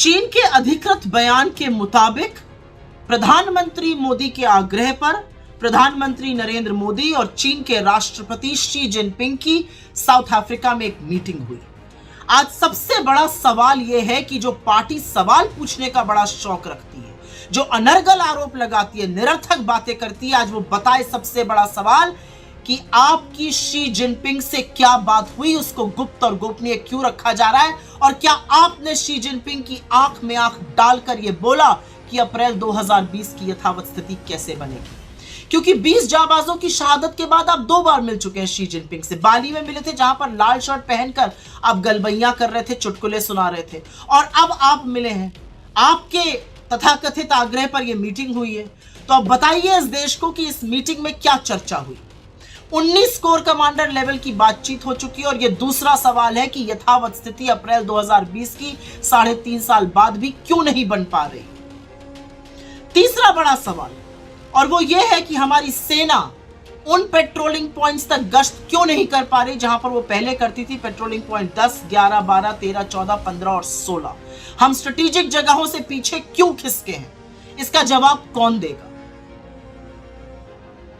चीन के अधिकृत बयान के मुताबिक प्रधानमंत्री मोदी के आग्रह पर प्रधानमंत्री नरेंद्र मोदी और चीन के राष्ट्रपति शी जिनपिंग की साउथ अफ्रीका में एक मीटिंग हुई। आज सबसे बड़ा सवाल यह है कि जो पार्टी सवाल पूछने का बड़ा शौक रखती है, जो अनर्गल आरोप लगाती है, निरर्थक बातें करती है, आज वो बताए सबसे बड़ा सवाल कि आपकी शी जिनपिंग से क्या बात हुई, उसको गुप्त और गोपनीय क्यों रखा जा रहा है, और क्या आपने शी जिनपिंग की आंख में आंख डालकर यह बोला कि अप्रैल 2020 की यथावत स्थिति कैसे बनेगी। क्योंकि 20 जाबाजों की शहादत के बाद आप 2 बार मिल चुके हैं शी जिनपिंग से। बाली में मिले थे जहां पर लाल शर्ट पहनकर आप गलबैया कर रहे थे, चुटकुले सुना रहे थे, और अब आप मिले हैं, आपके तथाकथित आग्रह पर यह मीटिंग हुई है। तो अब बताइए इस देश को कि इस मीटिंग में क्या चर्चा हुई। 19 कोर कमांडर लेवल की बातचीत हो चुकी है, और यह दूसरा सवाल है कि यथावत स्थिति अप्रैल 2020 की 3.5 साल बाद भी क्यों नहीं बन पा रही। तीसरा बड़ा सवाल, और वो ये है कि हमारी सेना उन पेट्रोलिंग पॉइंट्स तक गश्त क्यों नहीं कर पा रही जहां पर वो पहले करती थी। पेट्रोलिंग पॉइंट 10, 11, 12, 13, 14, 15 और 16। हम स्ट्रेटेजिक जगहों से पीछे क्यों खिसके हैं, इसका जवाब कौन देगा।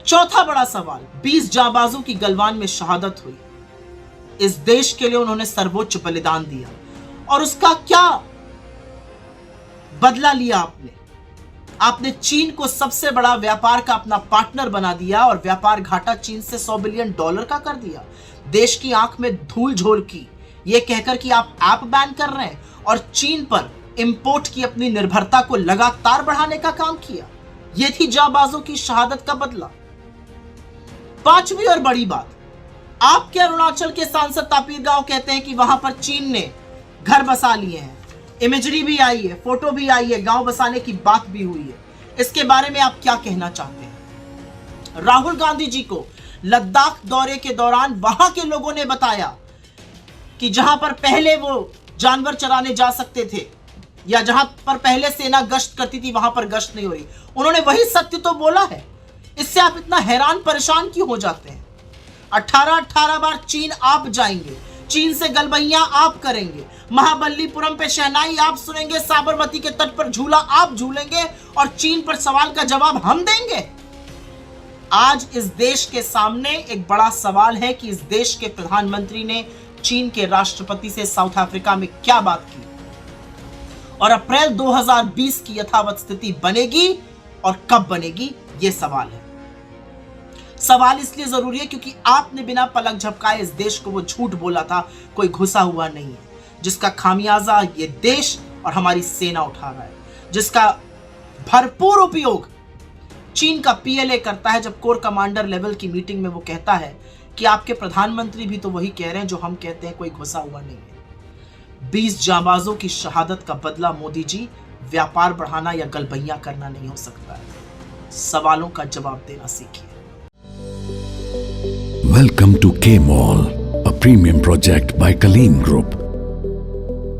चौथा बड़ा सवाल, 20 जाबाजों की गलवान में शहादत हुई। इस देश के लिए उन्होंने सर्वोच्च बलिदान दिया, और उसका क्या बदला लिया आपने चीन को सबसे बड़ा व्यापार का अपना पार्टनर बना दिया, और व्यापार घाटा चीन से $100 बिलियन का कर दिया। देश की आंख में धूल झोल की, यह कहकर कि आप ऐप बैन कर रहे हैं, और चीन पर इंपोर्ट की अपनी निर्भरता को लगातार बढ़ाने का काम किया। यह थी जाबाजों की शहादत का बदला। पांचवी और बड़ी बात, आपके अरुणाचल के सांसद तापिर गाव कहते हैं कि वहां पर चीन ने घर बसा लिए हैं। इमेजरी भी आई है, फोटो भी आई है, गांव बसाने की बात भी हुई है। इसके बारे में आप क्या कहना चाहते हैं। राहुल गांधी जी को लद्दाख दौरे के दौरान वहां के लोगों ने बताया कि जहां पर पहले वो जानवर चराने जा सकते थे, या जहां पर पहले सेना गश्त करती थी, वहां पर गश्त नहीं हो रही। उन्होंने वही सत्य तो बोला है। इससे आप इतना हैरान परेशान क्यों हो जाते हैं। 18 बार चीन आप जाएंगे, चीन से गलबैया आप करेंगे, महाबलीपुरम पे शहनाई आप सुनेंगे, साबरमती के तट पर झूला आप झूलेंगे, और चीन पर सवाल का जवाब हम देंगे। आज इस देश के सामने एक बड़ा सवाल है कि इस देश के प्रधानमंत्री ने चीन के राष्ट्रपति से साउथ अफ्रीका में क्या बात की, और अप्रैल 2020 की यथावत स्थिति बनेगी और कब बनेगी, यह सवाल है। सवाल इसलिए जरूरी है क्योंकि आपने बिना पलक झपकाए इस देश को वो झूठ बोला था, कोई घुसा हुआ नहीं है, जिसका खामियाजा ये देश और हमारी सेना उठा रहा है, जिसका भरपूर उपयोग चीन का पीएलए करता है। जब कोर कमांडर लेवल की मीटिंग में वो कहता है कि आपके प्रधानमंत्री भी तो वही कह रहे हैं जो हम कहते हैं, कोई घुसा हुआ नहीं है। 20 जाबाजों की शहादत का बदला मोदी जी व्यापार बढ़ाना या गलबैया करना नहीं हो सकता है। सवालों का जवाब देना सीखिए। Welcome to K-Mall, a premium project by Kaleen Group.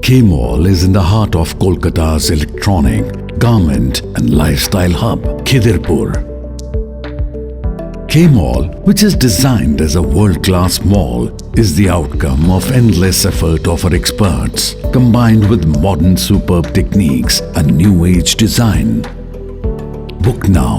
K-Mall is in the heart of Kolkata's electronic, garment and lifestyle hub, Khidirpur. K-Mall, which is designed as a world-class mall, is the outcome of endless effort of our experts, combined with modern superb techniques and new age design. Book now